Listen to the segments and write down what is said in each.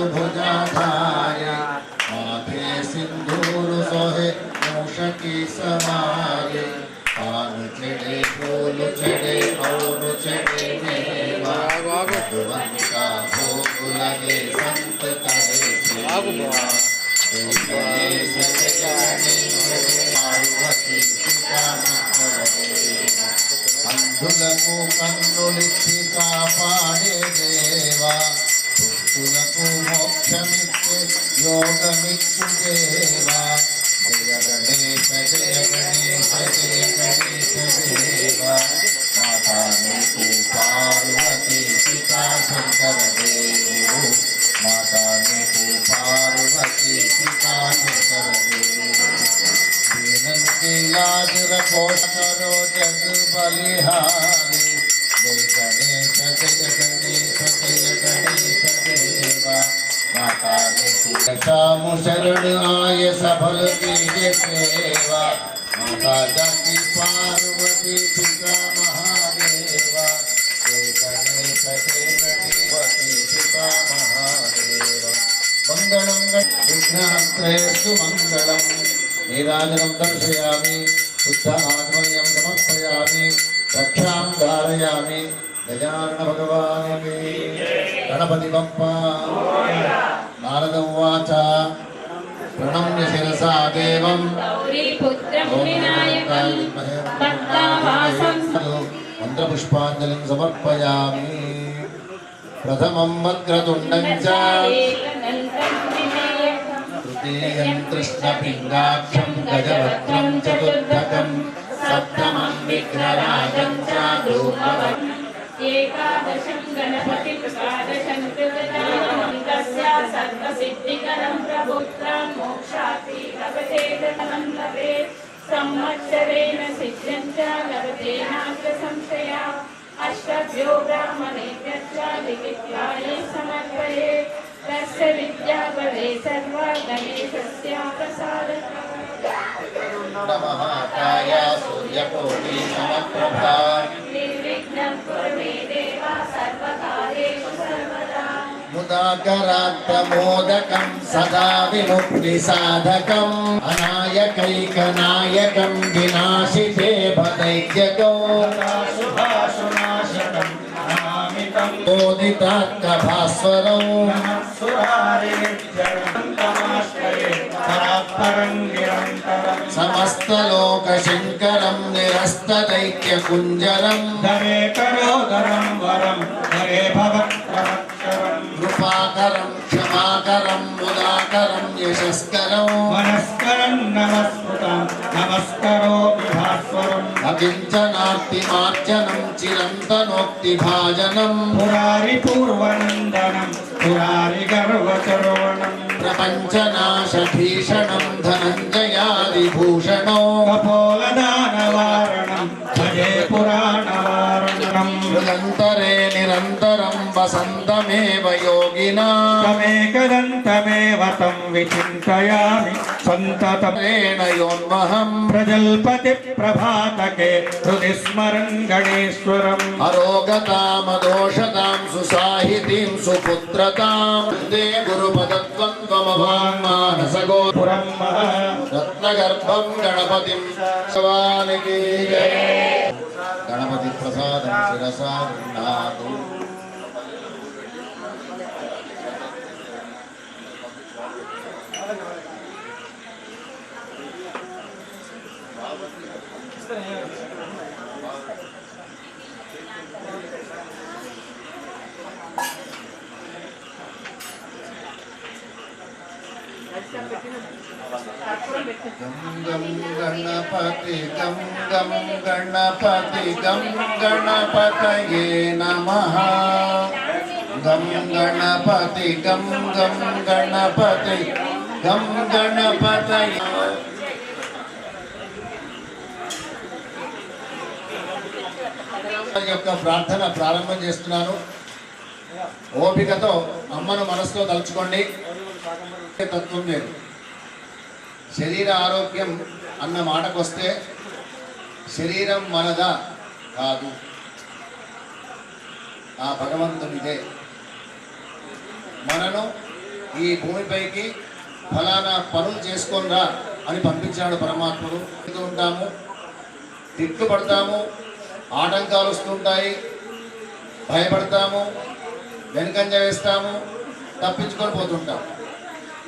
एकदन्तदयामन्तचारुभुजाधाय माथे सिंदूर सोहे मूषकी समाये पान चढ़े फूल चढ़े और चढ़े मेवा भगवान का भोग लगे संत करे सेवा पार्वती पिता अंधुలకు కన్నులిచ్చి కాపాడే దేవా భక్తులకు మోక్షమిచ్చే యోగమిచ్చు దేవా జయ గణేశ జయ గణేశ జయ గణేశ దేవా మాతా నీకు పార్వతీ పితా శంకర దేవుడు माता ने को पार्वती पिता शंकर दीनन के याद रखो करो जग बलिहारी जय गणेश जय गणेश जय गणेश देवा माता ने को शाम शरण आय सफल कीजे सेवा माता जाकी पार्वती पिता महादेवा जय गणेश जय गणपति पिता मंगलम विघ्नहस्तेस्तु मंगलम नीराजनं दर्शयामि शुद्धात्मन्यं समर्पयामि रक्षां धारयामि गजानन भगवान् की गणपति बप्पा नारद उवाच प्रणम्य शिरसा देवं मंत्रपुष्पाञ्जलिं समर्पयामि प्रथमं वक्रतुण्डं च तृतीयं कृष्णपिङ्गाक्षं गजवक्त्रं चतुर्थकं सप्तमं विघ्नराजं च धूमवत् एकादशं गणपतिप्रसादशं कृतस्य सर्वसिद्धिकरं प्रभुत्रं मोक्षाति लभते धनं लभेत् संवत्सरेण सिद्ध्यं च लभते नात्र संशया अष्टभ्यो ब्राह्मणेभ्यश्च लिखित्वाय समर्पये तस्य विद्या भवे सर्वा गणेशस्य प्रसादतः महाकाय सूर्यकोटि समप्रभा निर्विघ्नं कुरु मे देव सर्वकार्येषु सर्वदा मुदाकरात्तमोदकं सदा विमुक्तिसाधकम् अनायकैकनायकं विनाशिते भदैत्यगौ मोदितात्कभास्वरौ समस्तलोकशङ्करं निरस्तदैत्यकुञ्जरं धरे करोदरं वरं हरे भवत्प्रवत्सरं कृपाकरं क्षमाकरं मुदाकरं यशस्करं मनस्करं नमस्कृतं नमस्करोमि भास्वरम् अकिञ्चनार्तिमार्जनं चिरन्तनोक्तिभाजनं पुरारिपूर्वनन्दनं पुरारिगर्वचरोणं प्रपञ्चनाशभीषणं धनञ्जयादिभूषणो कपोलदानवारणं भजे पुराणवारणं मृदन्तरे निरन्तरं वसन्तमेव योगिना तमेकदन्तमेव तं विचिन्तयामि सन्ततमेन योन्महं प्रजल्पतिप्रभातके हृदि स्मरन् गणेश्वरम् अरोगतामदोषतां सुसाहितीं सुपुत्रतां वन्दे गुरुपदद्वन्द्वमभान्मानसगोपुरं रत्नगर्भं गणपतिं सवानिकी गणपति प्रसादं शिरसा गृह्णातु गं गणपति गं गणपतये नमः गं गणपति गं गणपति गं गणपतये యొక్క ప్రార్థన ప్రారంభం చేస్తున్నాను. ఓపికతో అమ్మను మనసులో తలుచుకోండి. తత్వం లేదు. శరీర ఆరోగ్యం అన్న మాటకొస్తే శరీరం మనదా కాదు, ఆ భగవంతునిదే. మనను ఈ భూమిపైకి ఫలానా పనులు చేసుకొనిరా అని పంపించాడు పరమాత్ముడు. ఉంటాము, తిట్లు పడతాము, ఆటంకాలు వస్తుంటాయి, భయపడతాము, వెనుకంజ వేస్తాము, తప్పించుకొని పోతుంటాం.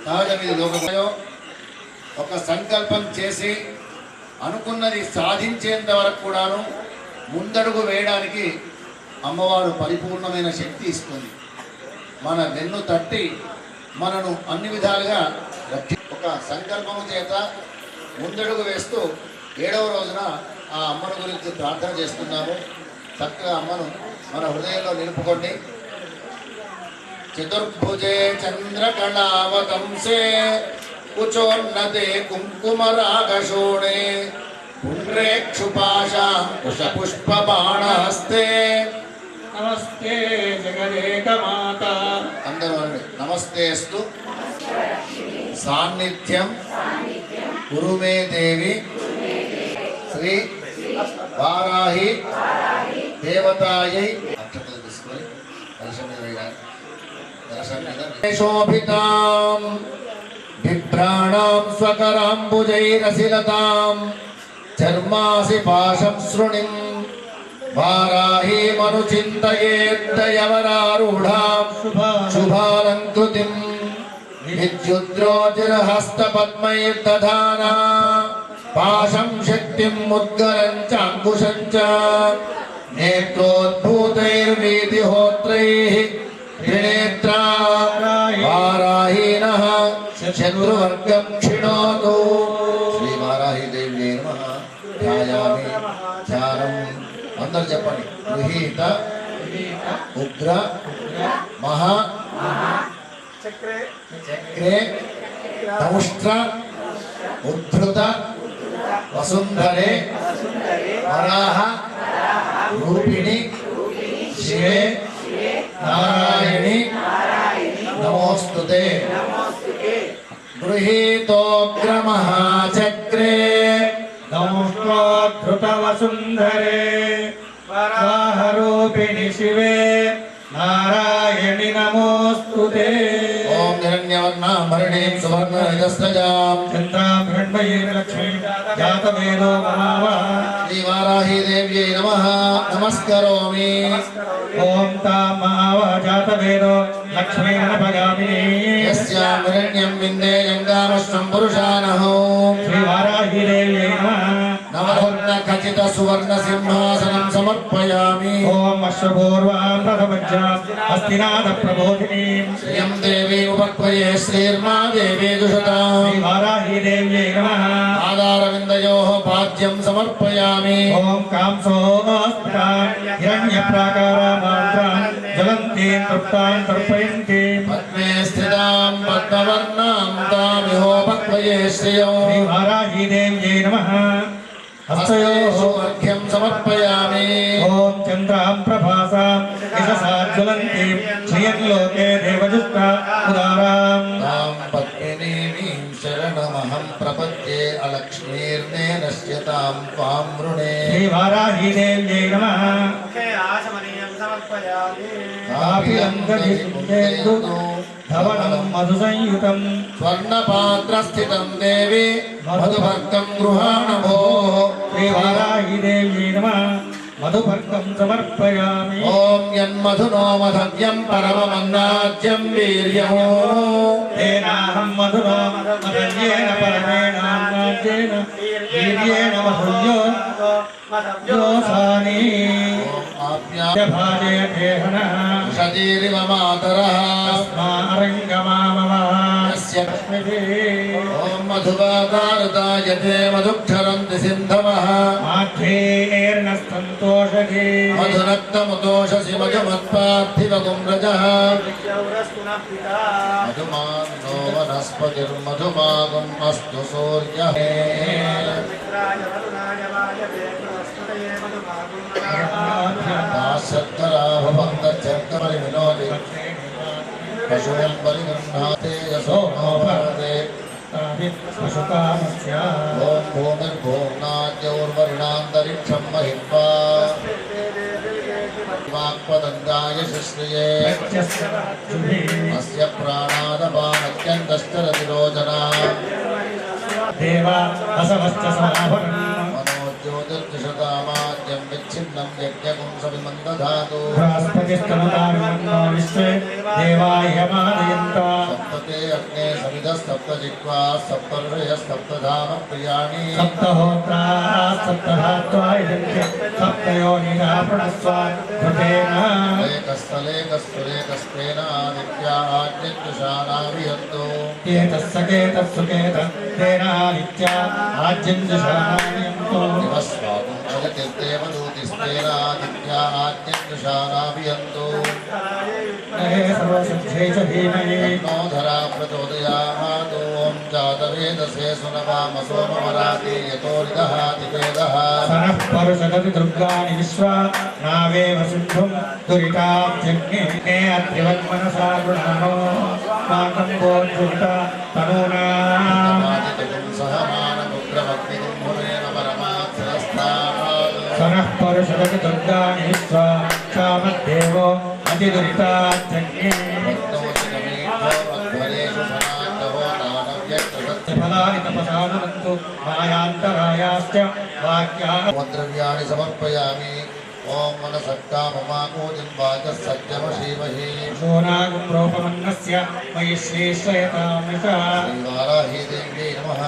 సహజం ఇది లోకంలో. ఒక సంకల్పం చేసి అనుకున్నది సాధించేంత వరకు కూడాను ముందడుగు వేయడానికి అమ్మవారు పరిపూర్ణమైన శక్తి ఇస్తుంది. మన వెన్ను తట్టి మనను అన్ని విధాలుగా ఒక సంకల్పము చేత ముందడుగు వేస్తూ 7వ రోజున ఆ అమ్మను గురించి ప్రార్థన చేస్తున్నాము. చక్కగా అమ్మను మన హృదయంలో నిలుపుకోండి. చతుర్భుజే చంద్రకళావతంసే కుచోన్నతే కుంకుమరాగశోణే పుండ్రేక్షుపాశాంకుశపుష్పబాణహస్తే నమస్తే జగదేకమాత. అందరూ నమస్తేస్తు సాన్నిధ్యం గురుమే దేవి శ్రీ వారాహి దేవతాయై. అక్షతలు తీసుకొని శోభితాం బిభ్రాణాం స్వకరాంబుజైరసిలతాం చర్మాసి పాశం శృణిం వారాహీమనుచింతయేద్దయవరారూఢాం శుభాలంకృతిం విద్యుద్రోజిరహస్తపద్మైర్దధానా పాశం శక్తిం ముద్గరం చ అంకుశం చ నేత్రోద్భూతైర్వీతిహోత్రైః త్రినేత్రా వారాహీనః శత్రువర్గం క్షిణోతు. శ్రీ వారాహీదేవ్యై నమః. ధ్యాయామి ధ్యానం. అందరు చెప్పండి. గృహీత ఉగ్ర మహా చక్రే దౌష్ట్ర ఉద్ధృత వసుంధరే వరాహ రూపిణి శివే నారాయణి నమోస్తుతే. గృహీతోగ్ర మహాచక్రే దౌష్ట్రోద్ధృత వసుంధరే వరాహరూపిణి శివే నారాయణి నమోస్తుతే. ఓం హిరణ్యవర్ణాభరణీం సువర్ణరజస్రజాం చంద్రాం హిరణ్మయీం లక్ష్మీం జాతవేదో మహావః. శ్రీ వారాహీదేవ్యై నమః. నమస్కరోమి. ఓం తాం మహావః జాతవేదో లక్ష్మీర్నభగామినీ. యస్యాం హిరణ్యం విందేయం కామశ్వం పురుషానహో. శ్రీ వారాహీదేవ్యై నమః. నవవర్ణ ఖచిత సువర్ణ సింహాసనం సమర్పయామి. ఓం అశ్వపూర్వాం రథమజ్జాం హస్తినాథ ప్రబోధినీం. శ్రియం దేవీ ఉపక్వయే శ్రీర్మా దేవీ దుషతాం. శ్రీ వారాహీదేవ్యై నమః. ఆధారవిందయోః పాద్యం సమర్పయామి. ఓం కాంసోస్ఫుటాం హిరణ్యప్రాకారామాంత్రాం జ్వలంతీం తృప్తాం తర్పయంతీం. పద్మే స్థితాం పద్మవర్ణాం తామిహోపక్వయే శ్రియం. శ్రీ వారాహీదేవ్యై నమః. హస్తయోః అర్ఘ్యం సమర్పయామి. ఓం చంద్రాం ప్రభాసాం యశసా జ్వలంతీం శ్రియం లోకే దేవజుష్ట ఉదారాం. తాం పద్మినీం శరణమహం ప్రపద్యే అలక్ష్మీర్నే నశ్యతాం త్వాం వృణే. శ్రీ వారాహీదేవ్యై నమః. కాపిలంగధిందేందు ధవనం మధుసంయుతం. స్వర్ణపాత్రస్థితం దేవి మధుభక్తం గృహాణభో. శ్రీ వారాహీదేవ్యై నమః. మధుభర్గం సమర్పయామి. ఓం యన్మధునో మధవ్యం పరమమన్నాజ్యం వీర్యం. తేనాహం మధునా మధవ్యేన పరమేణాన్నాజ్యేన వీర్యేణ మధుర్యో యోసాని. భాజే దేహనః షదీరివ మాతరః తస్మారంగమామవ. ఓం మధువాదారదాయతే మధుక్షరంతి సింధవః. మాధ్వేర్నస్తోషధే మధురక్తముదోషసి మధుమత్పార్థివగుమ్రజః. మధుమాన్నో వనస్పతిర్మధుమాగం అస్తు సూర్యః. దాశర్కరా భవంత చర్కపరిమినోతి పశుయం పరిగృహ్ణాతే యశో నోపరతే. పశుకామస్య. ఓం భూమిర్భూమ్నాద్యౌర్వరుణాంతరిక్షం మహిత్వా सर्पदन्ताय शुश्रिये अस्य प्राणादपानत्यन्तश्चरतिरोचना देवा असवश्च समाभरणम् मनोज्योतिर्दशतामाद्यं विच्छिन्नं यज्ञगुं सविमन्दधातु बृहस्पतिस्तनुतारुमन्नो विश्वे देवाह्यमादयन्ता सप्तते अग्ने सविधस्तप्तजिह्वा सप्तर्षयस्तप्तधाम प्रियाणि सप्तहोत्राः सप्तधात्वा इदन्ते सप्तयोनिनः प्रणस्वा कृतेन एकस्थलेकस्तुलेकस्तेन आदित्याज्ञुषाणाविहन्तु केतस्सकेतस्सुकेत तेन आदित्या आज्यञ्जुषाणायन्तो दिवस्वागुं अजतिर्देवदूतिस्तेन आदित्याज्ञुषाणाविहन्तु नहे सर्वसिद्धे च धीमहि धरा प्रचोदयात् ॐ जातवेदसे सुनवामसो ममराति यतो निदहातिवेदः सनः परुषगति दुर्गाणि विश्वा नावेव सिन्धुं दुरिताब्जज्ञे अत्रिवन्मनसा गृहाणो माकं गोजुषा तनूना सनः परुषगति दुर्गाणि विश्वा क्षामद्देवो अतिदुरिताब्जज्ञे फलानि तपसानुरन्तु मायान्तरायाश्च वाक्याः द्रव्याणि समर्पयामि ॐ मनसक्काममाकोदिं वाचः सत्यमशीमहि शोनागुं रूपमन्नस्य मयि श्रीश्रयतामृता श्रीवाराही देव्यै नमः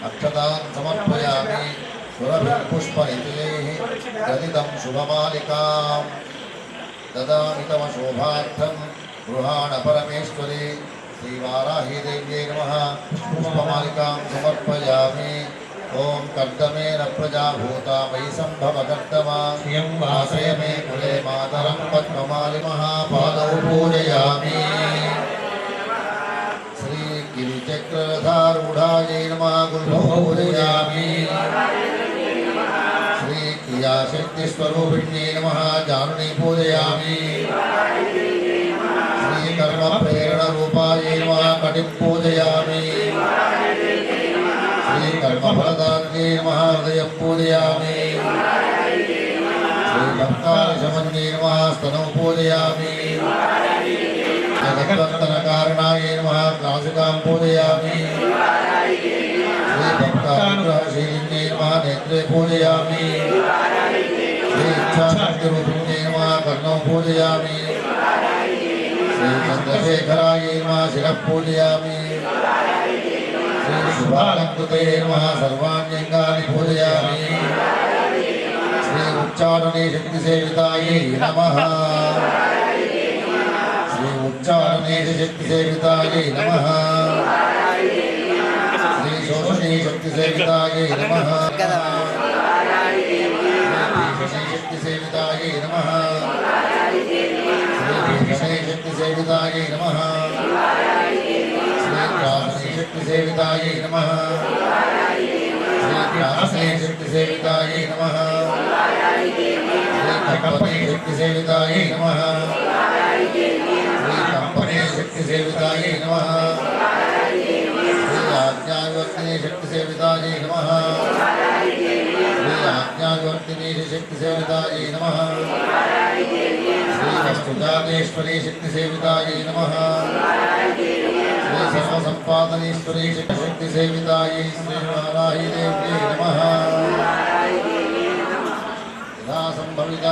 अक्षतान् समर्पयामि सुरभिर्पुष्पनितयैः गदितं शुभमालिकां ददामि तव शोभार्थं गृहाण परमेश्वरी श्रीवाराही देव्यै नमः पुष्पमालिकां समर्पयामि ॐ कर्दमेन प्रजाभूता मयि सम्भव कर्दमा श्रियं वासय मे कुले मातरं पद्ममालिमहापादौ पूजयामि श्रीगिरिचक्रधारूढायै नमः गुरुं पूजयामि श्रीक्रियाशक्तिस्वरूपिण्यै नमः जानुनी पूजयामि श्रीकर्मप्रेरणरूपायै नमः कटिं पूजयामि श्रीकर्मफलदात्रे नमः हृदयं पूजयामि श्रीभक्ताशमन्ये नमः स्तनौ पूजयामि जगद्वन्दनकारणाय नमः नासिकां पूजयामि श्रीभक्तानुग्रहशीलिन्ये नमः नेत्रे पूजयामि श्रीइच्छाशक्तिरूपिण्ये नमः कर्णौ पूजयामि श्रीचन्द्रशेखराय नमः शिरः पूजयामि श्रीशुभालङ्कृते नमः सर्वाण्यङ्गानि पूजयामि श्री उच्चारणे शक्तिसेवितायै नमः श्री उच्चारणे शक्तिसेवितायै नमः श्री शोषणे शक्तिसेवितायै नमः श्री शक्तिसेवितायै नमः श्री शक्तिसेवितायै नमः शक्तिसेवितायै नमः श्रीग्रासने शक्तिसेवितायै नमः श्रीकम्पने शक्तिसेवितायै नमः श्रीकम्पने शक्तिसेवितायै नमः श्रीआज्ञाविवर्तिने शक्तिसेवितायै नमः श्रीआज्ञाविवर्तिने शक्तिसेवितायै नमः श्रीवस्तुजातेश्वरी शक्तिसेवितायै नमः श्री सर्वसंपादनेश्वरी शक्तिसेवितायै श्रीवाराही देव्यै नमः यथा संभवित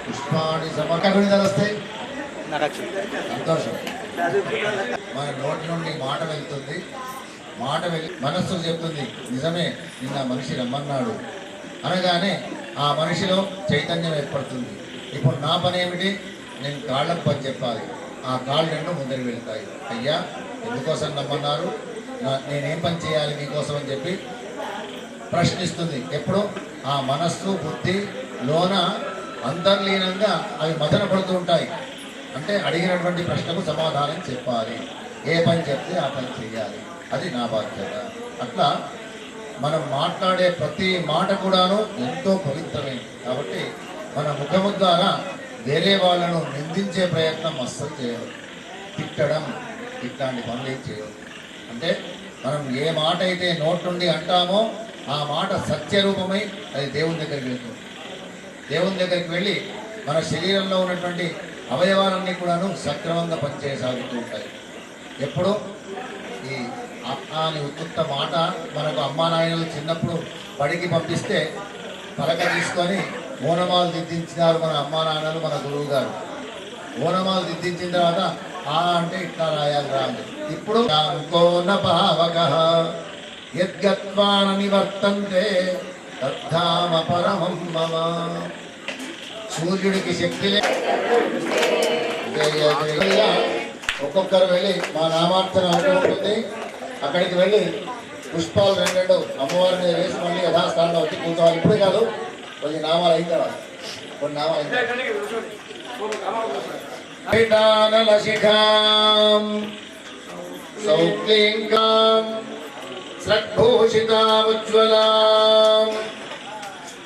पुष्पाणि సమర్పణిదలస్తే సంతోషం మన నోటి నుండి మాట వెళ్తుంది మాట వెళ్ళి మనస్సు చెప్తుంది నిజమే నిన్న మనిషి రమ్మన్నాడు అనగానే ఆ మనిషిలో చైతన్యం ఏర్పడుతుంది ఇప్పుడు నా పని ఏమిటి నేను కాళ్ళకు పని చెప్పాలి ఆ కాళ్ళు రెండు ముందరికి వెళ్తాయి అయ్యా ఎందుకోసం రమ్మన్నారు నేనేం పని చేయాలి మీకోసం అని చెప్పి ప్రశ్నిస్తుంది ఎప్పుడు ఆ మనస్సు బుద్ధి లోన అంతర్లీనంగా అవి మదన పడుతూ ఉంటాయి అంటే అడిగినటువంటి ప్రశ్నకు సమాధానం చెప్పాలి ఏ పని చెప్తే ఆ పని చేయాలి అది నా బాధ్యత అట్లా మనం మాట్లాడే ప్రతి మాట కూడాను ఎంతో పవిత్రమైనది కాబట్టి మన ముఖము ద్వారా వేరే వాళ్ళను నిందించే ప్రయత్నం అస్సలు చేయవద్దు తిట్టడం ఇట్లాంటి పనులు చేయవద్దు అంటే మనం ఏ మాట అయితే నోటి నుండి అంటామో ఆ మాట సత్యరూపమై అది దేవుని దగ్గరికి వెళ్తుంది దేవుని దగ్గరికి వెళ్ళి మన శరీరంలో ఉన్నటువంటి అవయవాలన్నీ కూడాను సక్రమంగా పనిచేయసాగుతూ ఉంటాయి. ఎప్పుడు ఈ అమ్మ అని ఉత్తుత్త మాట మనకు అమ్మా నాయనలు చిన్నప్పుడు బడికి పంపిస్తే పలక తీసుకొని ఓనమాలు దిద్దించినారు మన అమ్మా నాన్నలు, మన గురువు గారు. ఓనమాలు దిద్దించిన తర్వాత ఆ అంటే ఇట్లా రాయాలి రా అని. ఇప్పుడు యద్గత్వాన నివర్తంతే తద్ధామ పరమం మమ. సూర్యుడికి శక్తి ఒక్కొక్కరు వెళ్ళి మా నామార్చన ఉంటుంది, అక్కడికి వెళ్ళి పుష్పాలు రెండు అమ్మవారి మీద వేసి మళ్ళీ యథాస్థానంలో వచ్చి కూర్చోవాలి. ఇప్పుడే కాదు, కొన్ని నామాలు అయిన తర్వాత కొన్ని నామాలు శిఖాం సౌక్లీంకాం సద్భూషితాముజ్వలాం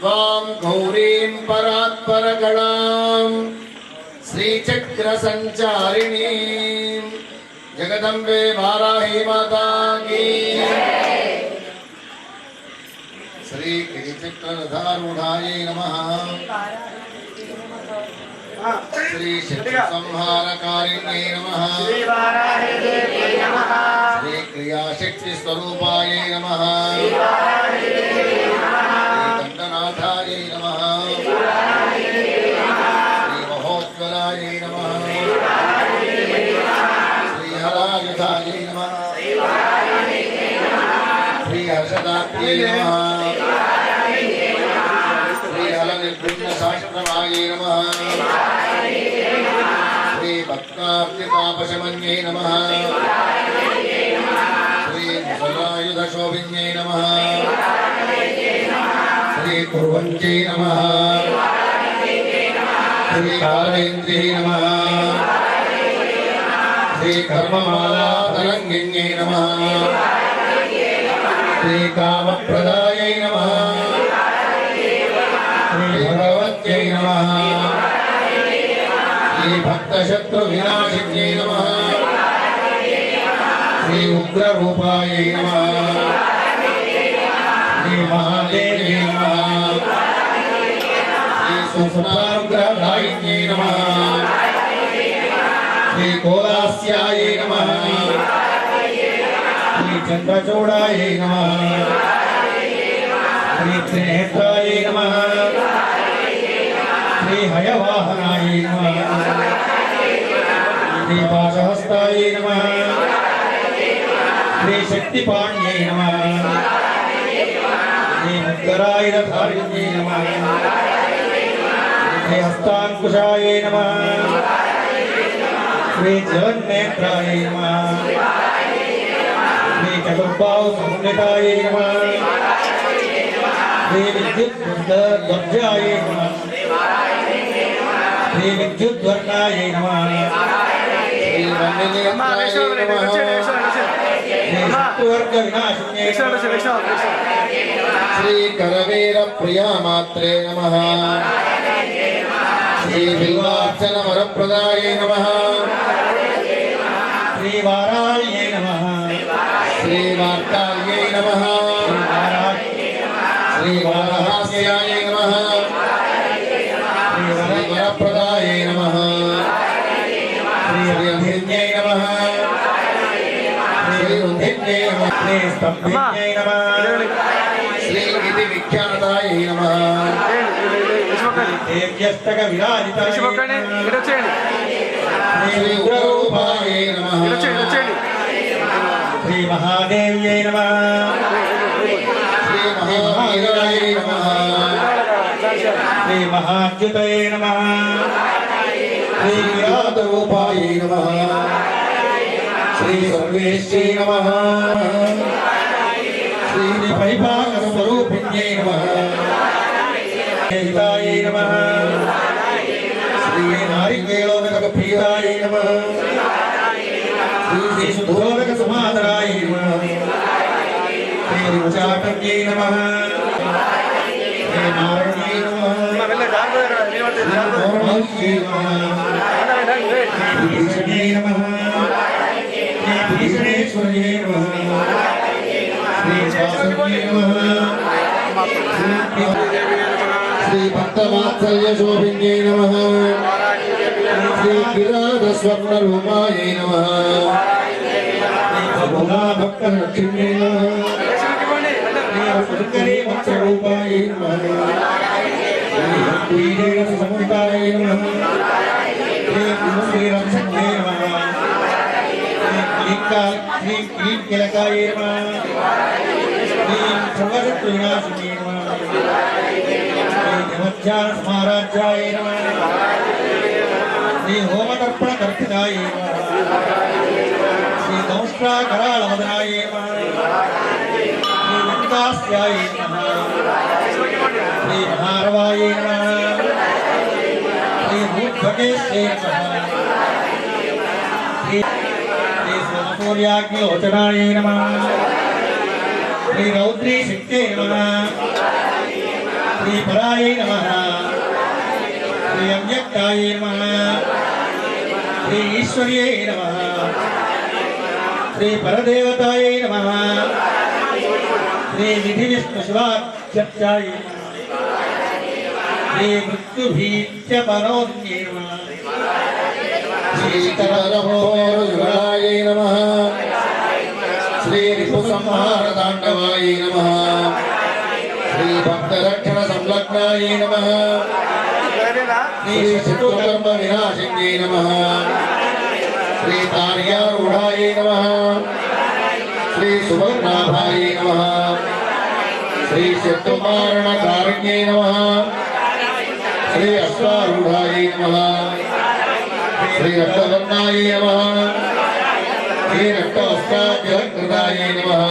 త్వాం గౌరీం పరాత్పరకళాం శ్రీచక్ర సంచారిణీం జగదంబే వారాహి మాతా కీ. శ్రీ గిరిచక్రధారూఢాయై నమః. శ్రీ శత్రు సంహారకారిణ్యై నమః. శ్రీ క్రియాశక్తి స్వరూపాయై నమః. శ్రీ దండనాథాయై నమః. శ్రీ మహోజ్వలాయై నమః. శ్రీ హరాయుధాయై నమః. శ్రీ హర్షదాత్ర్యై నమః. శ్రీ హల నిర్గుణ శాస్త్రమాయై నమః. శ్రీ భక్తాప్తితాపశమన్యై నమః. శ్రీ ముసలాయుధ శోభిన్యై నమః. శ్రీ కుర్వంత్యై నమః. శ్రీ కాళేంద్రియై నమః. శ్రీ కర్మమాలా తరంగిణ్యై నమః. శ్రీ కామప్రదాయై నమః. శ్రీ భగవత్యై నమః. శ్రీ భక్తశత్రు వినాశిన్యై నమః. శ్రీ ఉగ్రరూపాయై నమః. శ్రీ మహాదేవ్యై నమః. శ్రీ సుస్వప్నానుగ్రహదాయిన్యై నమః. శ్రీ కోలాస్యాయై నమః. శ్రీ చంద్రచూడాయై నమః. శ్రీ త్రినేత్రాయై నమః. శ్రీ హయవాహనాయై నమః. శ్రీ పాశహస్తాయై నమః. శ్రీ శక్తిపాణ్యై నమః. శ్రీ ముద్గరాయుధారిణ్యై నమః. శ్రీ హస్తాంకుశాయై నమః. శ్రీ జగన్నేత్రాయై నమః. శ్రీ చతుర్బాహు సమన్వితాయై నమః. శ్రీ విద్యుద్వర్గాయై నమః. శ్రీ విద్యుద్వర్ణాయై నమః. శ్రీ వన్యనేత్రాయై నమః. శ్రీ శత్రువర్గ వినాశిన్యై నమః. శ్రీ కరవీర ప్రియామాత్రే నమః. శ్రీ బిల్వార్చన వరప్రదాయై నమః. శ్రీ వారాళ్యై నమః. శ్రీ వార్తాళ్యై నమః. శ్రీ వారహాస్యాయై నమః. శ్రీ వరప్రదాయై నమః. శ్రీ అభిజ్ఞై నమః. శ్రీ ఉద్ధిజ్ఞై నమః. శ్రీ స్తభ్యై నమః. శ్రీ విధి విఖ్యాతాయై నమః. దేవ్యస్తక విరాజితాయై నమః. శ్రీ ఉగ్రరూపాయై నమః. శ్రీ మహాదేవ్యై నమః. శ్రీ మహావీరాయై నమః. శ్రీ మహాచ్యుతయే నమః. శ్రీ విరాటరూపాయై నమః. శ్రీ సర్వేశ్వై నమః. శ్రీ పరిపాలస్వరూపిణ్యై నమః. హితాయై నమః. శ్రీ నారికేళోదక ప్రియాయై నమః. శ్రీ శుద్ధోదక సమాదరాయై నమః. శ్రీ రుచాటవ్యై నమః. శ్రీ నారాయణ్యై నమః. శ్రీ గౌరవాంక్యై నమః. శ్రీ భీషణ్యై నమః. శ్రీ భీషణేశ్వర్యై నమః. శ్రీ శాసన్యై నమః. శ్రీ శ్రీ భక్తవాత్సల్య శోభిన్యై నమః శ్రీ కిరాత స్వర్ణ రూపాయై నమః భగవా భక్త లక్ష్మ్యై నమః శ్రీ మత్స్యరూపాయై నమః శ్రీ భక్తి సముదాయై నమః శ్రీ రక్షణ్యై నమః శ్రీ కిలకాయై నమః శ్రీ సర్వశక్తి వినాశిని నమః ధ్యాన స్మారాధ్యాయ నమః శ్రీ హోమతర్పణ కర్పితాయ నమః శ్రీ దంష్ట్రా కరాళవదనాయ నమః శ్రీ వెంకటాస్యాయ నమః శ్రీ మహారవాయ నమః శ్రీ భూద్భగేశ్వర నమః శ్రీ సోమసూర్యాగ్నిలోచనాయ నమః శ్రీ రౌద్రీ శక్తే నమః శ్రీ పరాయ నమః శ్రీ అవ్యక్తాయ నమః శ్రీ ఈశ్వర్యై నమః శ్రీ పరదేవతాయ నమః శ్రీ విధి విష్ణు శివార్చాయ శ్రీ మృత్యుభీత్య పరోన్యై నమః శ్రీ శిఖరమోరుయుగాయ నమః శ్రీ రిపు సంహార తాండవాయ నమః శ్రీ భక్తరక్షణ సంలగ్నాయ నమః శ్రీ శత్రుకర్మ వినాశిన్యై నమః శ్రీ తార్యారూఢాయ నమః శ్రీ సువర్ణాభాయ నమః శ్రీ శత్రుమారణ కారణ్యై నమః శ్రీ అశ్వారూఢాయ నమః శ్రీ రక్తవర్ణాయ నమః శ్రీ రక్తవస్త్రాద్యలంకృతాయ నమః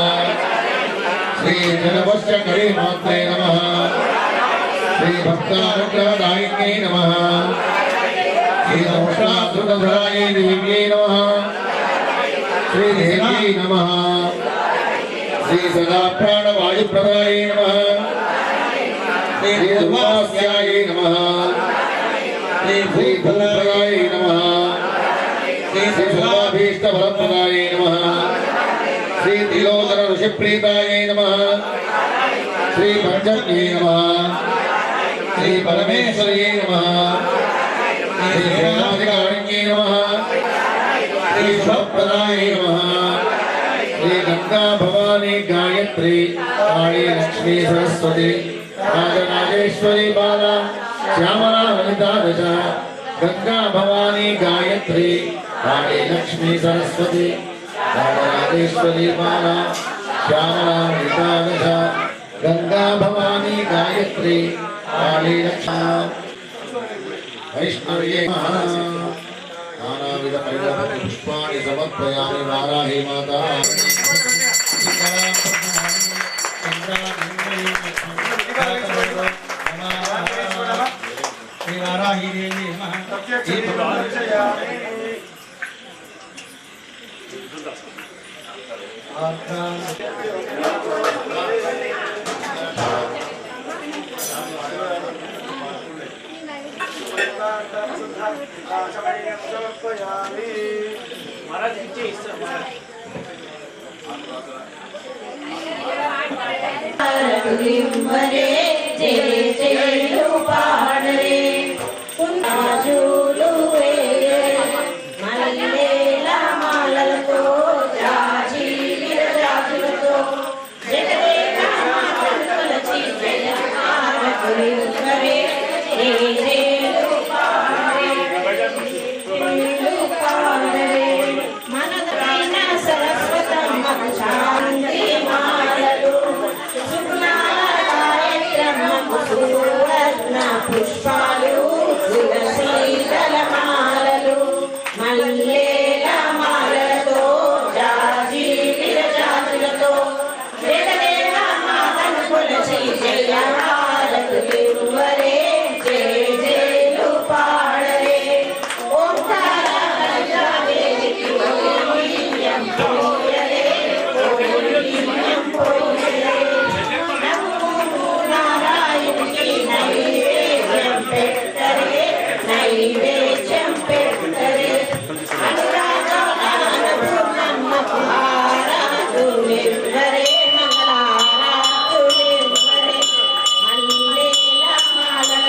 శ్రీ జనవశ్య కరీమాత్రే నమః శ్రీ భక్తానుగ్రహదాయిన్యై నమః శ్రీ నమః దేవ్యై నమః శ్రీ దేవ్యై నమః శ్రీ సదా ప్రాణవాయుప్రదాయ నమః శ్రీ దుర్వాస్యాయ నమః శ్రీ భూప్రదాయ నమః శ్రీ సర్వాభీష్టఫలప్రదాయ నమః శ్రీ త్రిలోచన ఋషిప్రీతాయ నమః శ్రీ పంచమ్యై నమః శ్రీ పరమేశ్వర్యై నమః శ్రీ శ్రీనాథికారణ్యై నమః శ్రీ శుభప్రదాయ నమః శ్రీ గంగా భవానీ గాయత్రి కాళీ లక్ష్మీ సరస్వతి రాజరాజేశ్వరి బాల శ్యామలా లలితా దశ గంగా భవానీ గాయత్రి కాళీ లక్ష్మీ సరస్వతి రాజరాజేశ్వరి బాల శ్యామలా లలితా దశ గంగా భవానీ గాయత్రి కాళీ లక్ష్మీ వైష్ణవ్యై నమః నానావిధ పరిమళ పుష్పాణి సమర్పయామి వారాహి మాతా శ్రీ వారాహి దేవి మరే జయ జయలు పాడరే పునాజులు మల్లెల మాలలతో జాజి విరజాజులతో జగదేక మాతలచి జయ హారతులు మరే జయ జయలు పాడరే మనదైన సరస్వతమ్మ శాంతి మాలలు సువర్ణ పుష్పాలు తులసీదల మాలలు మల్లేల మాలలతో జాజి విరజాజులతో జగదేవ మాతను కొలచి జయ హారతులు వరే జయ జయలు పాడరే ఓంకార గజాదేవికి ఓం పోయరే ఓం పోయరే నైవేద్యం పెట్టరే అనురాగ మంగళారాతులే మల్లెల మాల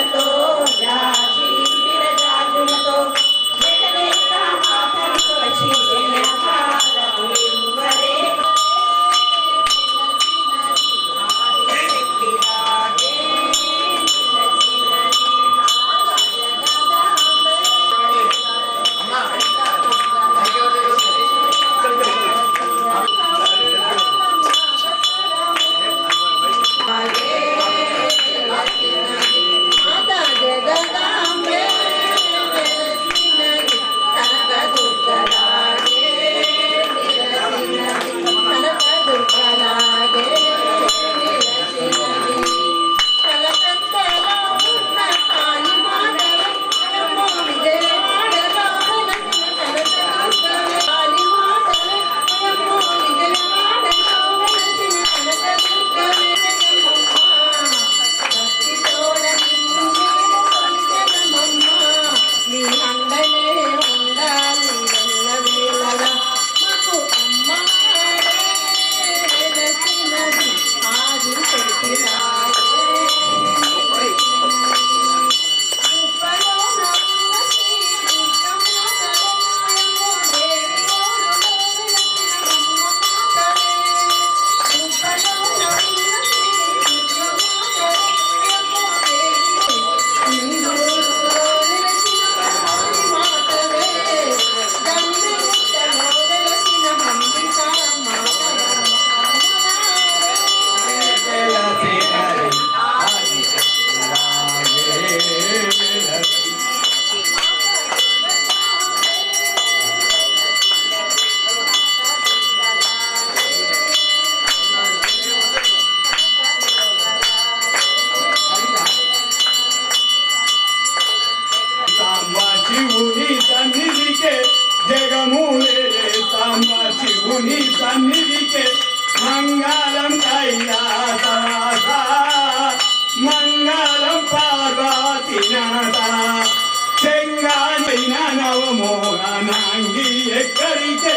ఎక్కడికే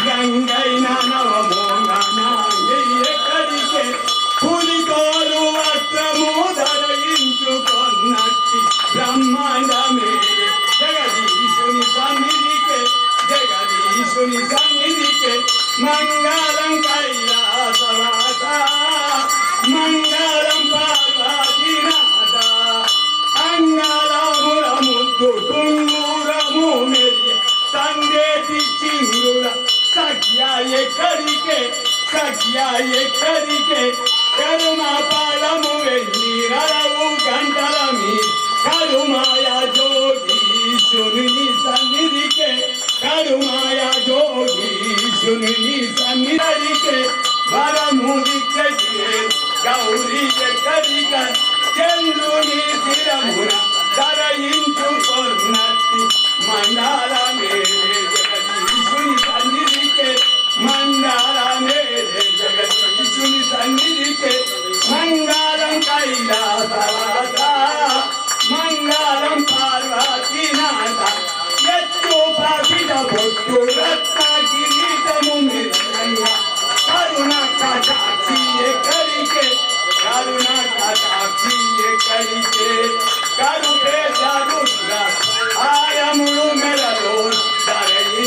రంగైన నవమోంగన ఎక్కడికే పులితోలు వస్త్రము ధరించుకొన్నట్టి బ్రహ్మాండ మేరే జగదీశుని సన్నిధికే జగదీశుని సన్నిధికే మంగళం కైలాసవాస మంగళం పార్వతీనాథ అంగళముల ముద్దు టుంగూరము మెరియ సందేటి చింగుల సఖ్య ఎక్కడికే సఖ్య ఎక్కడికే కరుమ పాలము వెళ్ళి రలవు గంటల మీ కరుమాయ జోగీశుని సన్నిధికే కరుమాయ జోగీశుని సన్నిధికే వరముదికే గౌరీ ఎక్కడిక చంద్రుని శిరమున ధరించుకొన్నట్టి మండల మేరే జగదీశుని సన్నిధికే మండల మేరే జగదీశుని సన్నిధికే మంగళం కైలాసవాస మంగళం పార్వతీనాథ ఎత్తు పాపిట బొట్టు రత్న కిరీటము మిరంగా కరుణ కటాక్షి ఎక్కడికే కరుణ కటాక్షి ఎక్కడికే కరుపే రుద్ర ఆయములు మెడలో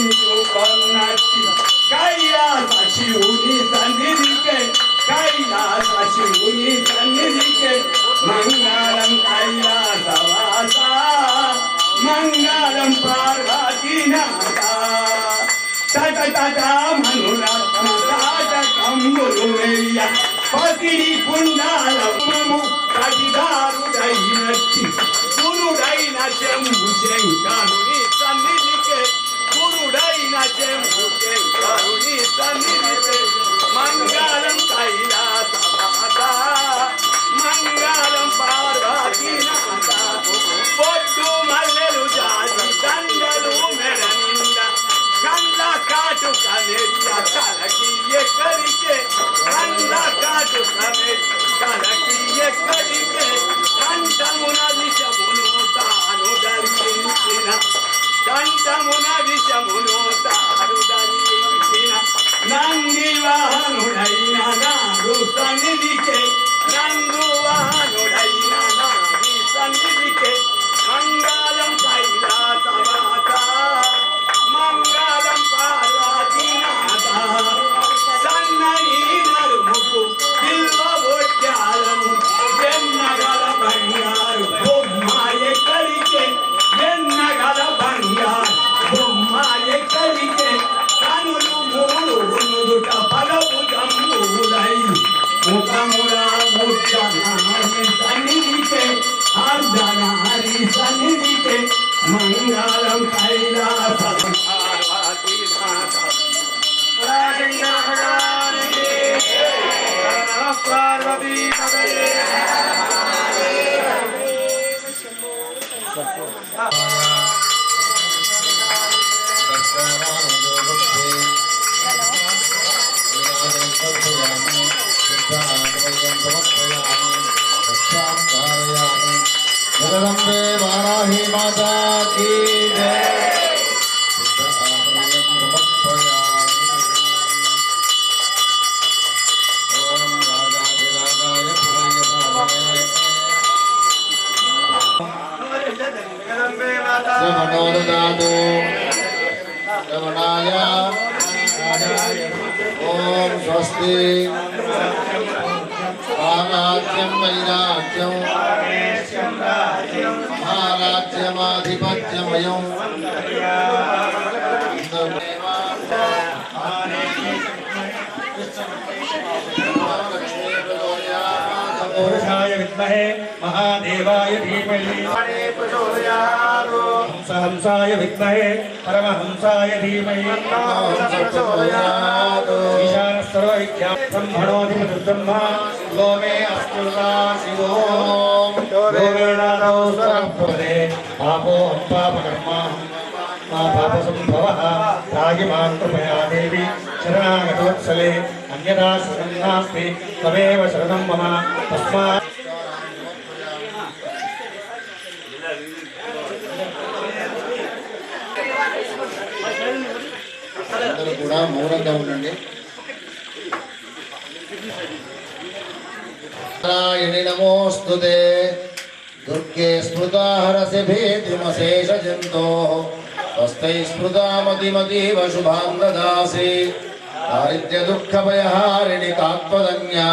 ధరించుకొన్నట్టి కైలాస శివుని సన్నిధికే కైలాస శివుని సన్నిధికే మంగళం కైలాసవాస మంగళం పార్వతీనాథ తట తట మనురత్న తాట కంబులు వెయ్య పసిడి కుండాలము కటిదారుడైనట్టి గురుడైన చెంబు శంకరుని సన్నిధికే గురుడైన చెంబు శంకరుని సన్నిధికే మంగళం కైలాసవాస మంగళం పార్వతీనాథ పొట్టు మల్లెలు జాతి దండలు మెడ నిండా కంద కాటు కమెరియ కలకి ఎక్కడికే కంద కాటు కలకి ఎక్కడికే కంఠమున విషమును తాను ధరించిన కంఠమున విషమును తాను ధరించిన నంది వాహనుడైన నాడు సన్నిధికే నందు వాహనుడైన నాది సన్నిధికే మంగళం కైలాసవాస మంగళం పార్వతీనాథ సన్నని నరుముకు బిల్వ బొట్టాలము వెన్నగల బంగారు బొమ్మ ఎక్కడికే వెన్నగల బంగారు బొమ్మ ఎక్కడికే కనులు మూడు నుదుట పగపు జంబులై ముఖముల ముద్దనారి సన్నిధికే అర్ధనారి సన్నిధికే మంగళం కైలాస పార్వతీనాథ పార్వతీ जगदम्बे वाराही माता की जय। ओम रागाधिरागाय मनोरदातु रमणाय ओम स्वस्ति महाराज्यं वैराज्यं महाराज्यमाधिपत्यमयं पुरुषाय विद्महे महादेवाय धीमहि हंसाय विद्महे परमहंसाय धीमहि ईशानः सर्वविद्या ब्रह्मणोऽधिपतिर्ब्रह्मा लोमे अस्मृता शिवो लोमेनादौ स्वरःपदे पापो पापकर्मा मा पापसम्भवः रागि मां कृपया देवी शरणागतवत्सले अन्यथा शरणं नास्ति त्वमेव शरणं मम तस्मात् అందరూ కూడా మౌనంగా ఉండండి. నారాయణి నమోస్తుతే దుర్గే స్మృతా హరసి భీతిమశేష జంతో స్వస్థై స్మృతా మతిమతీవ శుభాం దదాసి దారిద్ర్య దుఃఖ భయహారిణి కాత్వదన్యా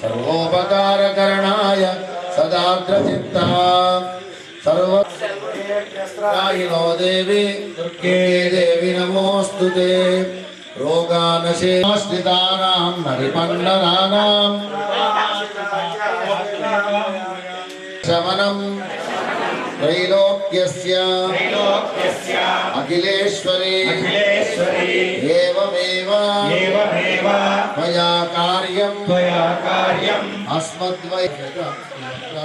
సర్వోపకారకరణాయ సదార్ద్రచిత్తా సర్వో దేవి దుర్గే దేవి నమోస్తుతే రోగానశేషితానాం నరిపన్నరానాం శమనం త్రైలోక్యస్య అఖిలేశ్వరి ఏవమేవ మయా కార్యం అస్మద్వై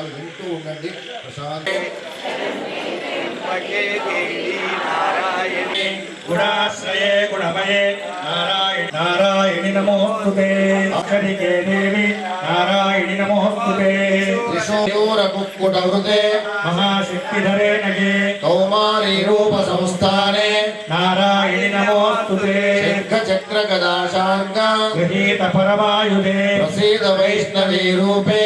వింటూ ఉండండి ప్రశాంతం. గుణాశ్రయే గుణమయే నారాయణి నమోస్తుతే అక్షరికే దేవి నారాయణి నమోస్తుతే త్రిశూరకుక్కుటవృతే మహాశక్తిధరే నగే కౌమారీ రూప సంస్థానే నారాయణి నమోస్తుతే శంఖచక్ర గదాశార్గ గృహీత పరమాయుధే ప్రసీద వైష్ణవీ రూపే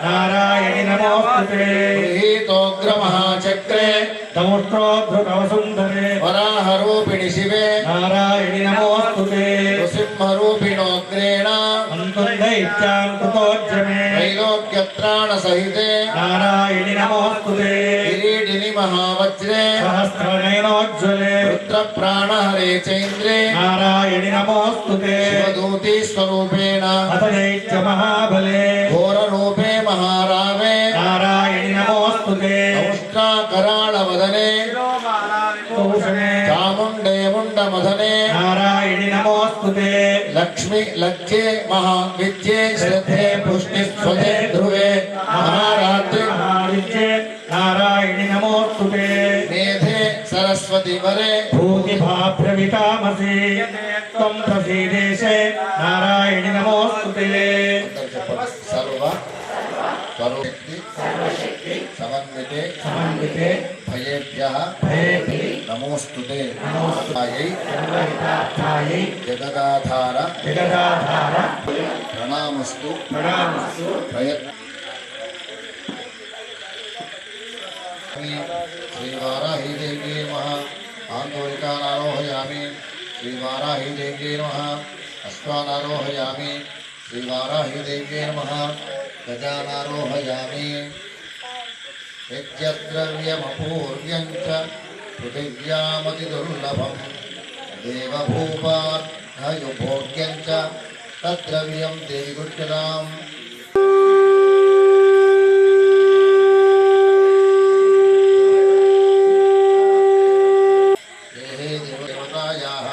నారాయణి నమోస్తుతే గృహీతోగ్ర మహాచక్రే దౌష్ట్రోద్ధృతవ సుందరే వరాహ రూపిణి శివే నారాయణి నమోస్తుతే నృసింహ రూపిణోగ్రేణ అంతుందైత్యాం కృతోజ్జమే త్రైలోక్యత్రాణ సహితే నారాయణి నమోస్తుతే కిరీటిని మహావజ్రే సహస్రనయనోజ్వలే రుద్ర ప్రాణహరే చైంద్రే నారాయణి నమోస్తుతే శివదూతి స్వరూపేణ అతదైత్య మహాబలే ఘోర రూపే మహారావే నారాయణి నమోస్తుతే ఔష్ట్రాకరాళ వదనే భూషణే చాముండే ముండ మదనే నారాయణి నమోస్తుతే లక్ష్మి లక్ష్యే మహావిద్యే శ్రద్ధే పుష్టి స్వజే ధ్రువే మహారాత్రి మహావిద్యే నారాయణి నమోస్తుతే మేధే సరస్వతి వరే భూతిభాభ్రవితామసి త్వం ప్రసీదేశే నారాయణి నమోస్తుతే సర్వ సర్వశక్తి సమన్వితే భయేభ్యః నమోస్తుతే సర్వహితార్థాయై జగదాధార ప్రణామస్తు ప్రయత్న శ్రీవారాహీదేవ్యై నమః ఆందోళికానారోహయామి శ్రీవారాహీదేవ్యై నమః అశ్వానారోహయామి శ్రీవారాహీదేవ్యై నమః గజానారోహయామి యజ్ఞద్రవ్యమపూర్వ్యం చ పృథివ్యామతిదుర్లభం దేవభూపార్థయుభోగ్యం చ తద్ద్రవ్యం దేవి గుష్యతాం. దేహే దేవదేవతాయాః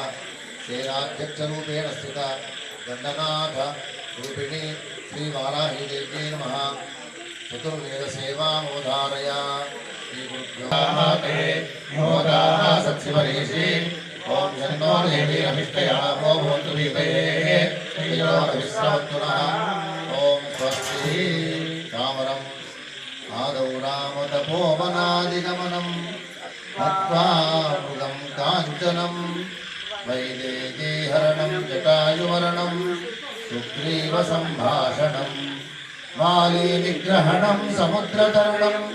సేనాధ్యక్షరూపేణ స్థిత గండనాథ రూపిణి శ్రీవారాహీదేవ్యై నమః చతుర్వేద సేవామోధారయ శ్రీగురుభ్యోదాః సత్యవరేషి ఓం శన్నో దేవీరమిష్టయః భవంతు వీతయే శ్రీయోరవిశ్రవత్తునః ఓం స్వస్తి కామరం ఆదౌ రామతపోవనాదిగమనం మత్వామృగం కాంచనం వైదేహీహరణం జటాయుమరణం సుగ్రీవ సంభాషణం మాలీ నిగ్రహణం సముద్రతరణం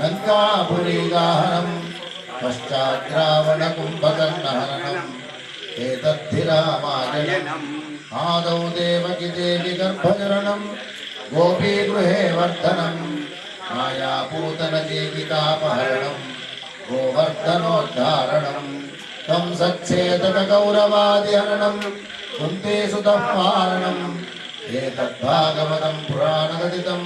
లంకాపురీదాహనం పశ్చాద్రావణ కుంభకర్ణహరణం ఏతద్ధి రామాయణం ఆదౌ దేవకి దేవి గర్భజననం గోపీగృహే వర్ధనం మాయాపూతన జీవితాపహరణం గోవర్ధనోద్ధారణం తం సచ్చేతక గౌరవాదిహరణం కుంతీసుతః పాలనం ఏతద్భాగవతం పురాణగదితం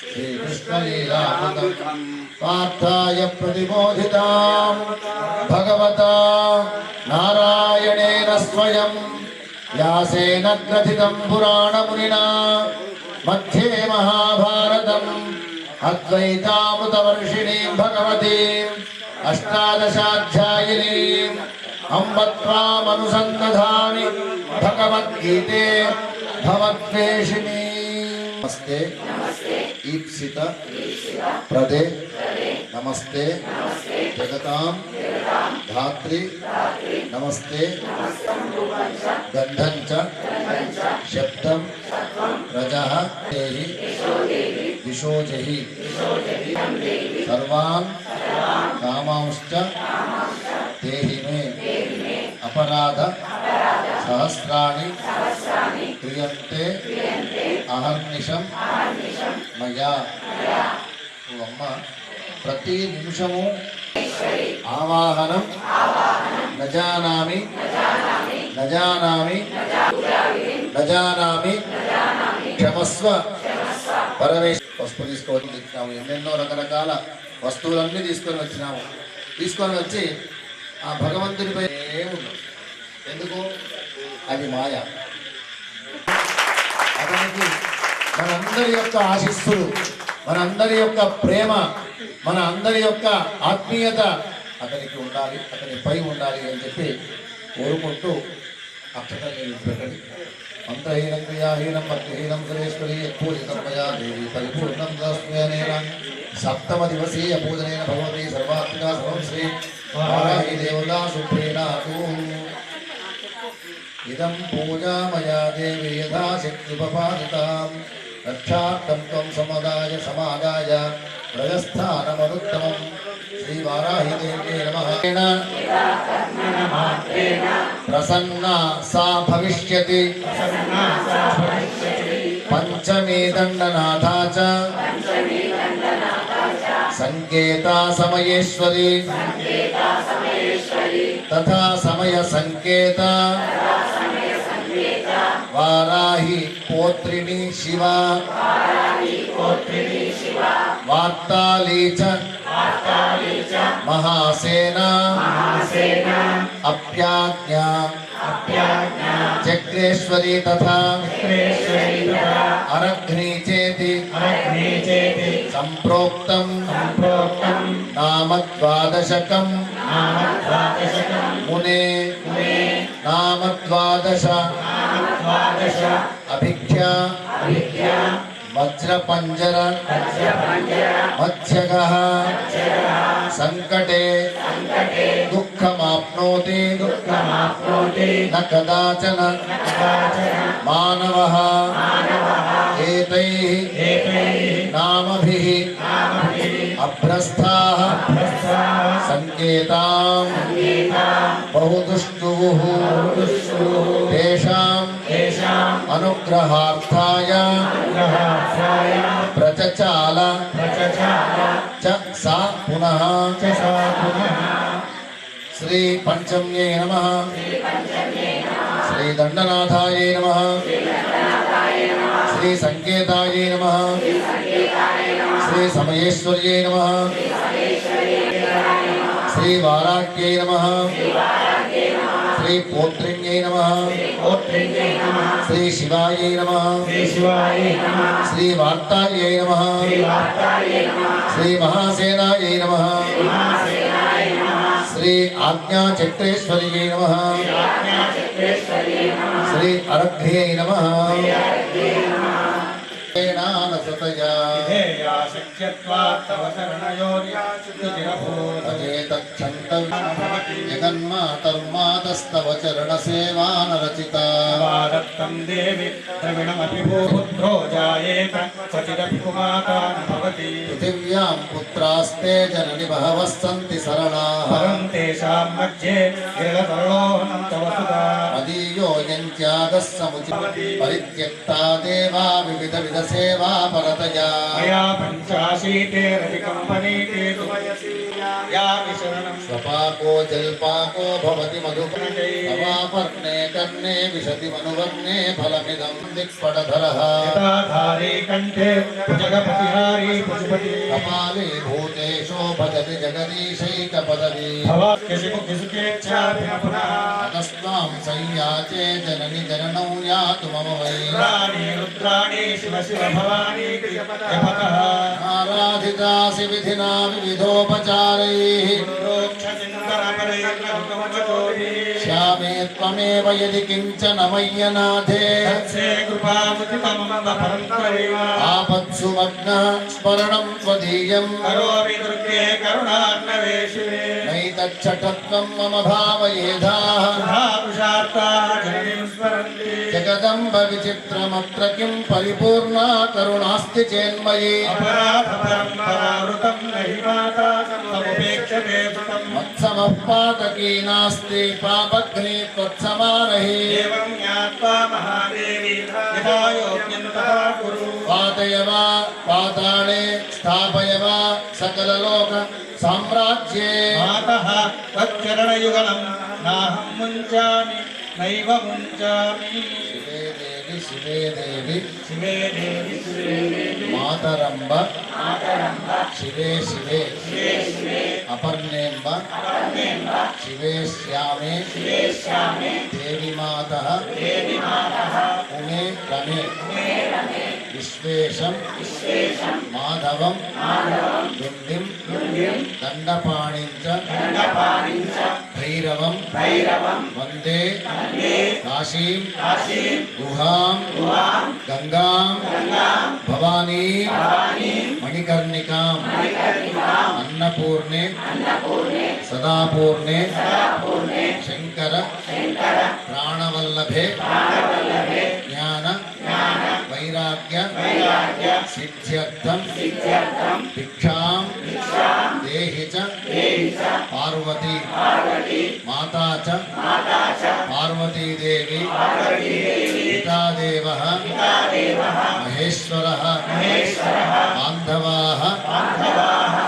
శ్రీకృష్ణలీలామృతం పార్థాయ ప్రతిబోధితాం భగవతా నారాయణేన స్వయం వ్యాసేన గ్రథితం పురాణమునినా మధ్యే మహాభారతం అద్వైతామృతవర్షిణీం భగవతీం అష్టాదశాధ్యాయినీం అంబ త్వామనుసందధామి భగవద్గీతే భవద్వేషిణీ. నమస్తే ఈప్సిత ప్రదే నమస్తే జగతాం ధాత్రి నమస్తే గంధం చ శబ్దం రజః దేహి దిశో జహి సర్వాన్ కామాంశ్చ దేహి మే అపరాధ సహస్రాణి క్రియంతే అహర్నిశం మయా. ఓ అమ్మ, ప్రతి నిమిషము ఆవాహనం నజానామి నజానామి నజానామి క్షమస్వ పరమేశ్వర. పసుపు తీసుకొని తెచ్చినాము, ఎన్నెన్నో రకరకాల వస్తువులన్నీ తీసుకొని వచ్చినాము. తీసుకొని వచ్చి ఆ భగవంతునిపై ఏముండవు. ఎందుకు? అది మాయ. అతనికి మనందరి యొక్క ఆశీస్సులు, మనందరి యొక్క ప్రేమ, మన అందరి యొక్క ఆత్మీయత అతనికి ఉండాలి, అతనిపై ఉండాలి అని చెప్పి కోరుకుంటూ అక్షతల్ని పెట్టండి. మంత్రహీనం క్రియాహీనం భక్తిహీనం సురేశ్వరి పూజితం మయా దేవి పరిపూర్ణం దస్మేన సప్తమ దివసీయ పూజనేన భగవతి సర్వాత్మికా సర్వం శ్రీ వారాహి దేవతా సుప్రీణాతు. ఇదం పూజా మయా దేవి యథా శక్త్యుపపాదితాం రక్షార్థం త్వం సమాదాయ ప్రజస్థానమనుత్తమం. శ్రీ వారాహి దేవ్యై నమః. ప్రసన్నా సా భవిష్యతి పంచమీ దండనాథా చ సంకేతా సమయేశ్వరి తథా సమయ సంకేత వారాహి పోత్రిణి శివ వార్తాళీ చ మహాసేన అప్యాజ్ఞా చక్రేశ్వరి తథా అరఘ్ని చేతి సంప్రోక్తం నామ ద్వాదశకం మునే నామ ద్వాదశ అభిఖ్యా వజ్రపంజర మత్స్యగః సంకటే దుఃఖమాప్నోతి న కదాచన మానవః ఏతైః నామభిః అభ్రస్థాః సంకేతాం బహుదుష్టుః తేషాం అనుగ్రహార్థాయ ప్రచచాల చ సా పునః. శ్రీ పంచమ్యై నమః. శ్రీ దండనాథాయై నమః. శ్రీ సంకేతాయై నమః. శ్రీ సమయేశ్వర్యై నమః. శ్రీ వారాఖ్యై నమః. శ్రీ పోత్రిణ్యై నమః. శ్రీ శివాయై నమః. శ్రీ వార్తాయై నమః. శ్రీ మహాసేనాయై నమః. శ్రీ ఆజ్ఞాచక్రేశ్వర్యై నమః. శ్రీ అరఘ్యై నమః. జగన్మాతర్మాతస్తవ చరణ సేవానరచితా దేవి ద్రవిణమపి భూపుత్రో జాయేత క్వచిదపి కుమాతా న భవతి. పృథివ్యాం పుత్రాస్తే జనని బహవః సంతి సరళాః పరం తేషాం మధ్యే విరళతరళోహనం తవ సుతా. మదీయో యంత్యాగః సముచితః పరిత్యక్తా దేవా వివిధ విధ సేవా పరతయా. మయా పంచాశీతేరధికం పనీతే తు వయసి యామి శరణం. స్వపాకో జల్పాకో భవతి మధుపర్ణే కర్ణే విశతి మనువర్ణే ఫలమిదం దిక్పటధరః. యథాధారే కంఠే జగపతిహారీ పశుపతి. కపాలే భూతేషో భజతి జగదీశైక పదవీ. అతస్త్వాం సంయాచే జనని జననౌ యాతు మమ వై. రుద్రాణి శివ శివ భవానీ జపతః. ఆరాధితాసి విధినా వివిధోపచారైః. శ్యామే త్వమేవ యది కించన మయ్యనాథే. ఆపత్సు మగ్నః స్మరణం త్వదీయం. నైత तच्चटत्वं मम भावयेधाः जगदम्ब विचित्रमत्र किं परिपूर्णा करुणास्ति चेन्मयी मत्समः पातकी नास्ति पापग्नि त्वत्समानहि पातय वा पाताले स्थापय वा सकललोक साम्राज्ये मातः तच्चरणयुगलं नाहं मुञ्चामि नैव मुञ्चामि शिवे देवी शिवे देवी शिवे देवी मातरंब शिवे शिवे अपर्णेम्ब शिवे श्यामे देवी मातः उमे रमे विश्वेशं माधवं दुंडिं दंडपाणिं च भैरवं वंदे काशीं गुहां गंगां भवानी मणिकर्णिकां अन्नपूर्णे सदापूर्णे शंकर प्राणवल्लभे ज्ञान वैराग्य सिद्ध्यर्थं भिक्षां देहि च पार्वती माता च पार्वती देवी पिता देवः महेश्वरः बान्धवाः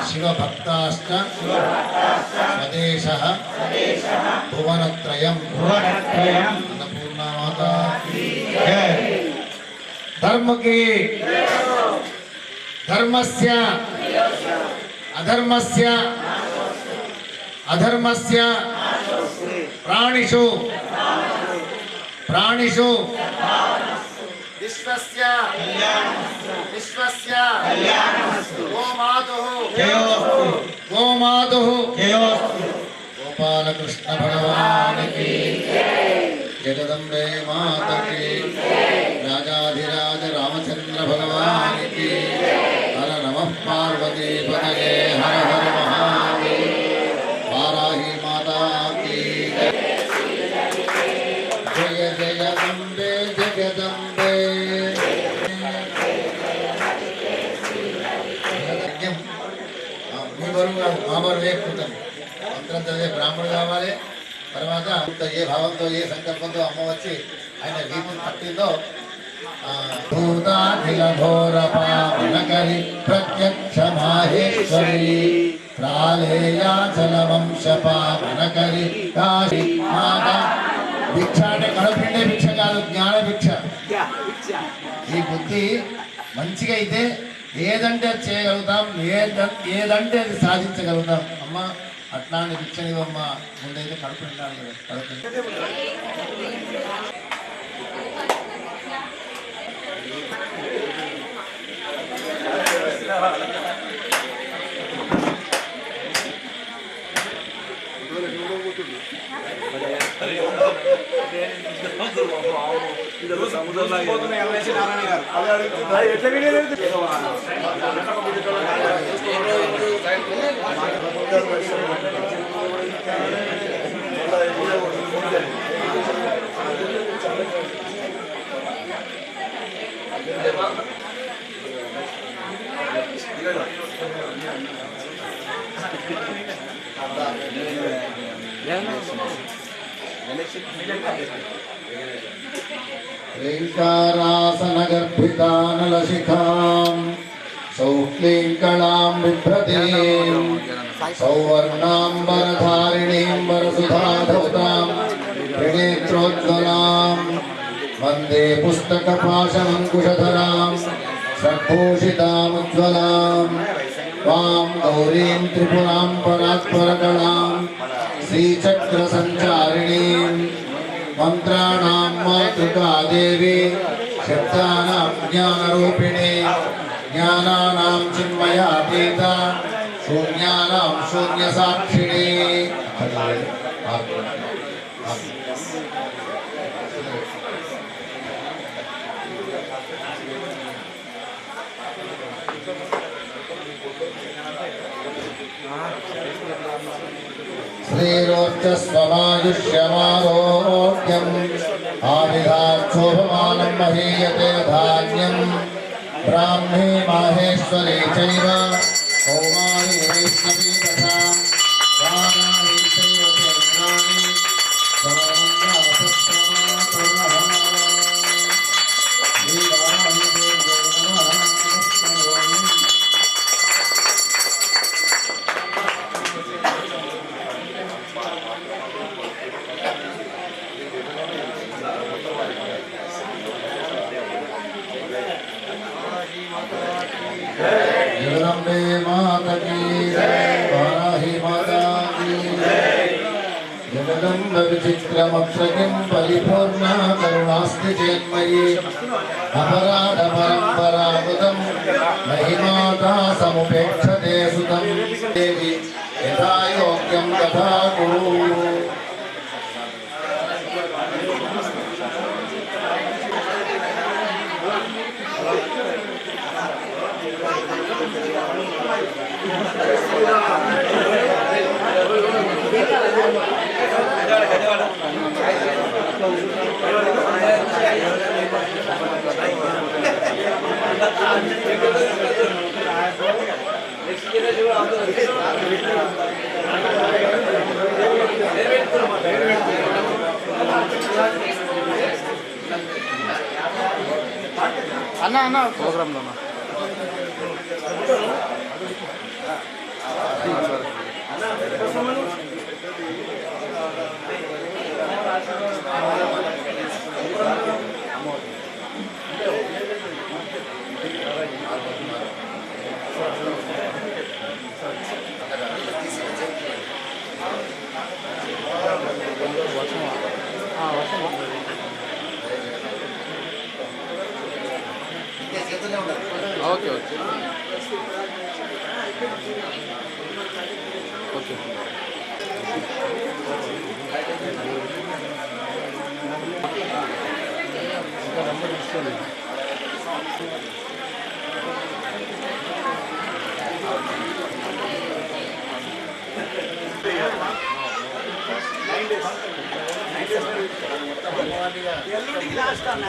शिवभक्ताश्च स्वदेशः भुवनत्रयम् अन्नपूर्णा माता धर्म की धर्मस्य अधर्मस्य अधर्मस्य प्राणिषु विश्वस्य गोमातुः गोपालकृष्ण भगवान की जगदम्बे माता की राजाधिराज रामचंद्र भगवान की हर नमः पार्वती पतये हर हर महादेव वाराही माता की जय जगदम्बे जगदम्बे మీ బరువుగా మా బరువు ఎక్కుతాం మంత్రం చదివే బ్రాహ్మణుడు కావాలి తర్వాత ఏ భావంతో ఏ సంకల్పంతో అమ్మ వచ్చి ఆయన వీపుని పట్టిందో భూతాఖిల ఘోర పావనకరి ప్రత్యక్ష మాహేశ్వరి ప్రాళేయాచల వంశ పావనకరి కాశీ మాత భిక్ష అంటే కడుపుండే భిక్ష కాదు జ్ఞాన భిక్ష ఈ బుద్ధి మంచిగా అయితే ఏదంటే అది చేయగలుగుతాం ఏదంటే అది సాధించగలుగుతాం అమ్మ అట్లాంటి భిక్షనివమ్మ ముందైతే కడుపు నిండాలి కదా కడుపు ेङ्कारासनगर्भितानलशिखां सौक्लीङ्कणां बिभ्रतीं सौवर्णाम्बरधारिणीं वरसुधाधौतां त्रिनेत्रोज्ज्वलां वन्दे पुस्तकपाशमङ्कुशधरां सद्भूषितामुज्ज्वलां वां गौरीं त्रिपुरां परात्परकलां श्रीचक्रसञ्चारिणीं मंत्राणां मातृका देवी शब्दानां ज्ञानरूपिणी ज्ञानानां चिन्मयातीता शून्यानां शून्यसाक्षिणी श्रीरोच्चस्वमायुष्यमारोग्यम् आविधाक्षोभमानं महीयते धान्यं ब्राह्मी माहेश्वरी चैव कौमारी वैष्णवी तथा वाराही चैव चैत्राणि सामङ्गासस्तमातरः श्रीवाराही देव्यै नमः नमस्करोमि। जगदम्बे माता की वाराही माता की जगदम्ब विचित्रमक्षकिं परिपूर्णा करुणास्ति चेन्मयि अपराधपरम्पराकृतं महिमाता समुपेक्षते सुतं देवि यथा योग्यं तथा कुरु। అన్న ప్రోగ్రాంలో ఓకే ఓకే ఓకే ఎల్లుండికి లాస్ట్ అన్న